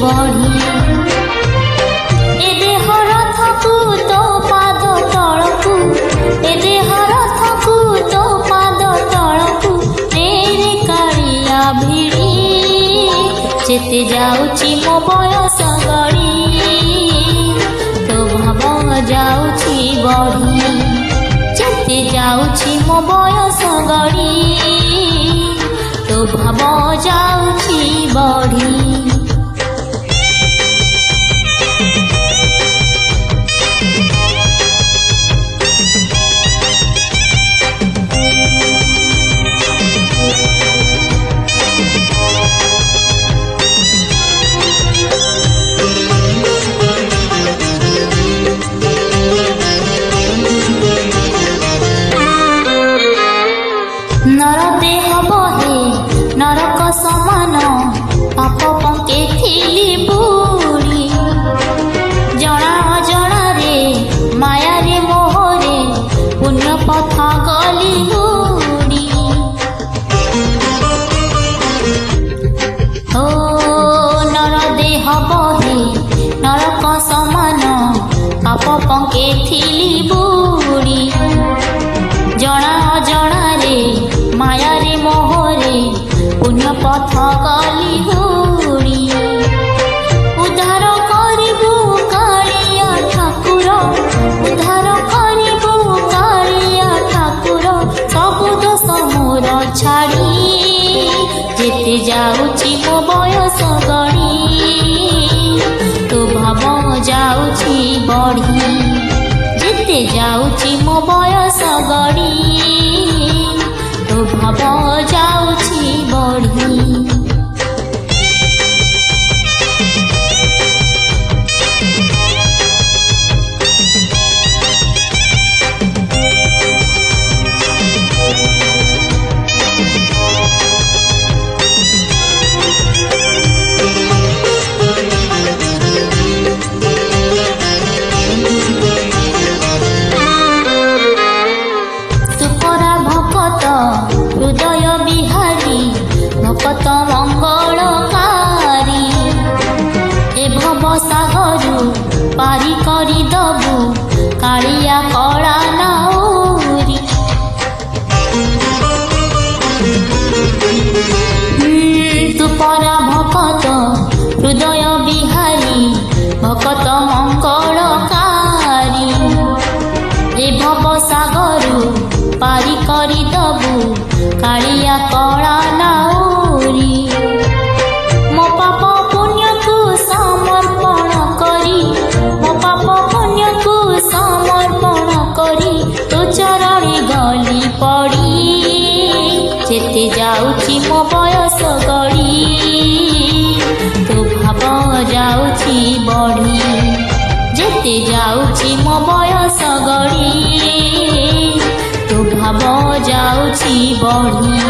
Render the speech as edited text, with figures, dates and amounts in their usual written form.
बढ़ी ए देह रथकू तो पाद तलकू ए देह रथकू तो पाद तलकू तेरे कालिया भिड़ी जेते जाउची मो बयस गड़ी तो भाव जाउची बढ़ी जेते जाउची मो बयस गड़ी तो भाव जाउची बढ़ी नर देह बहे नरक समान पाप पंके थिली बुड़ी जना अजना रे माया रे मोहरे पुण्य पथ गली उड़ी हो नर देह बहे नरक समान पाप पंके थिली बुड़ी जना अजना रे माया रे मोहरे पुण्य पथ गली हुड़ी उद्धार करिबु कालिया ठाकुर उद्धार करिबु कालिया ठाकुर सबु दोष मोर छाड़ी जेते जाउची मो बयस गड़ी तो भाव जाउची बढ़ी जेते जाउची मो बयस गड़ी तो भाव जाउची बढ़ी हृदय बिहारी भक्त मंगलकारी ए भव सागरु पारी करी दबु कालिया कला नाउरी तू परा भक्त हृदय बिहारी भक्त मंगलकारी ए भव सागरु पारी करी दबु कालिया कला नाउरी मो पाप पुण्य को समर्पण करी मो पाप पुण्य को समर्पण करी तो चरणी गली पड़ी जेते जाउची मो बयस गड़ी तो भाव जाउची बढ़ी जेते जाउची मो बयस गड़ी तो भाव जाउची बढ़ी।